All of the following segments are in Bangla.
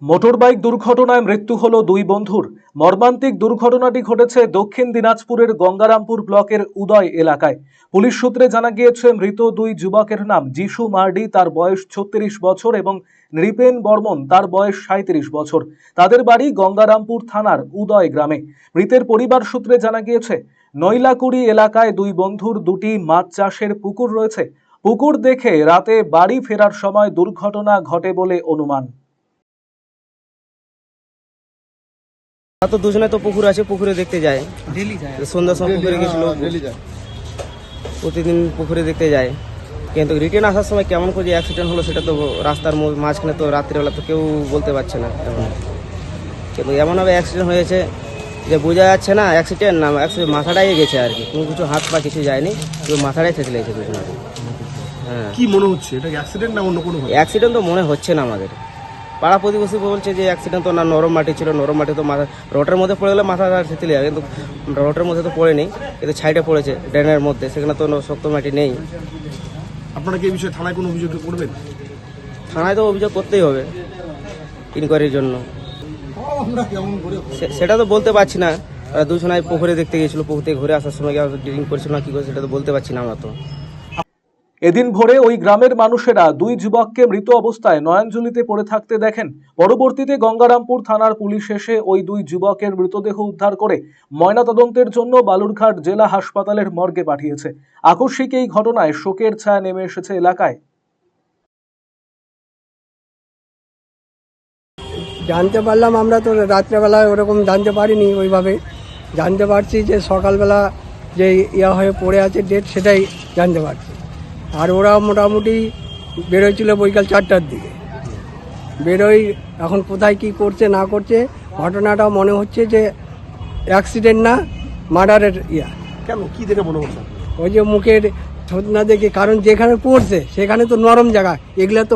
মোটরবাইক দুর্ঘটনায় মৃত্যু হলো দুই বন্ধুর। মর্মান্তিক দুর্ঘটনাটি ঘটেছে দক্ষিণ দিনাজপুরের গঙ্গারামপুর ব্লকের উদয় এলাকায়। পুলিশ সূত্রে জানা গিয়েছে, মৃত দুই যুবকের নাম যিশু মার্ডি, তার বয়স 36 বছর, এবং নৃপেন বর্মন, তার বয়স 37 বছর। তাদের বাড়ি গঙ্গারামপুর থানার উদয় গ্রামে। মৃতের পরিবার সূত্রে জানা গিয়েছে, নৈলাকুড়ি এলাকায় দুই বন্ধুর দুটি মাছ চাষের পুকুর রয়েছে। পুকুর দেখে রাতে বাড়ি ফেরার সময় দুর্ঘটনা ঘটে বলে অনুমান। তো দুজনে তো পুকুর আছে, পুকুরে দেখতে যায়, ডেলি যায়। সন্ধ্যার সময় পুকুরে গেছিল, প্রতিদিন পুকুরে দেখতে যায়। কিন্তু রিটার্ন আসার সময় কেমন করে অ্যাক্সিডেন্ট হলো সেটা তো রাস্তার মাঝখানে, তো রাত্রিবেলা তো কেউ বলতে পারছে না। কিন্তু এমনভাবে অ্যাক্সিডেন্ট হয়েছে যে বোঝা যাচ্ছে না অ্যাক্সিডেন্ট না, মাথাটাই গেছে আর কি। কোনো কিছু হাত পা কিছু যায়নি, শুধু মাথাটাই থেকে লেগেছে দুজনের। হ্যাঁ, কি মনে হচ্ছে এটা অ্যাক্সিডেন্ট না অন্য কোনো? অ্যাক্সিডেন্ট তো মনে হচ্ছে না আমাদের। পাড়া প্রতিবেশী বলছে যে অ্যাক্সিডেন্ট তো না, নরম মাটি ছিল, নরম মাটি তো মাথা রোডের মধ্যে পড়ে গেলে মাথা থেতলে যায়, কিন্তু রোডের মধ্যে তো পড়েনি, কিন্তু সাইডে পড়েছে ড্রেনের মধ্যে, সেখানে তো শক্ত মাটি নেই। আপনারা কি এই বিষয়ে থানায় কোনো অভিযোগ করবেন? থানায় তো অভিযোগ করতেই হবে ইনকোয়ারির জন্য। সেটা তো বলতে পারছি না। দুজনায় পুকুরে দেখতে গিয়েছিল, পুকুর থেকে ঘুরে আসার সময় ড্রিঙ্ক করেছিল না কি করেছিল সেটা তো বলতে পারছি না আমরা তো। এদিন ভোরে ওই গ্রামের মানুষেরা দুই যুবককে মৃত অবস্থায় নয়নজলিতে পড়ে থাকতে দেখেন। পরবর্তীতে গঙ্গারামপুর থানার পুলিশ এসে ওই দুই যুবকের মৃতদেহ উদ্ধার করে ময়নাতদন্তের জন্য বালুরঘাট জেলা হাসপাতালের মর্গে পাঠিয়েছে। আকস্মিক এই ঘটনায় শোকের ছায়া নেমে এসেছে এলাকায়। জানতে পারলাম, আমরা তো রাত্রেবেলায় ওরকম জানতে পারিনি ওইভাবে। জানতে পারছি যে সকালবেলা যে হয়ে পড়ে আছে ডেট, সেটাই জানতে পারছি। আর ওরা মোটামুটি বেরোয়ছিল বৈকাল 4টার দিকে। বেরোই, এখন কোথায় কি করছে না করছে, ঘটনাটা মনে হচ্ছে যে অ্যাক্সিডেন্ট না মার্ডারের কেন, কি দেখে মনে হচ্ছে? ওই যে মুখের থুতনা দেখে, কারণ যেখানে পড়ছে সেখানে তো নরম জায়গা, এগুলো তো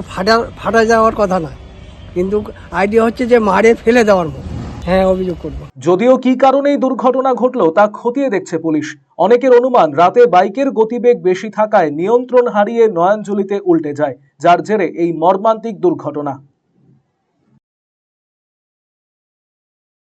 ফাটা যাওয়ার কথা না, কিন্তু আইডিয়া হচ্ছে যে মারে ফেলে দেওয়ার মতো। হ্যাঁ, অভিযোগ করবো। যদিও কি কারণে এই দুর্ঘটনা ঘটলো তা খতিয়ে দেখছে পুলিশ। অনেকের অনুমান, রাতে বাইকের গতিবেগ বেশি থাকায় নিয়ন্ত্রণ হারিয়ে নয়নজলিতে উল্টে যায়, যার জেরে এই মর্মান্তিক দুর্ঘটনা।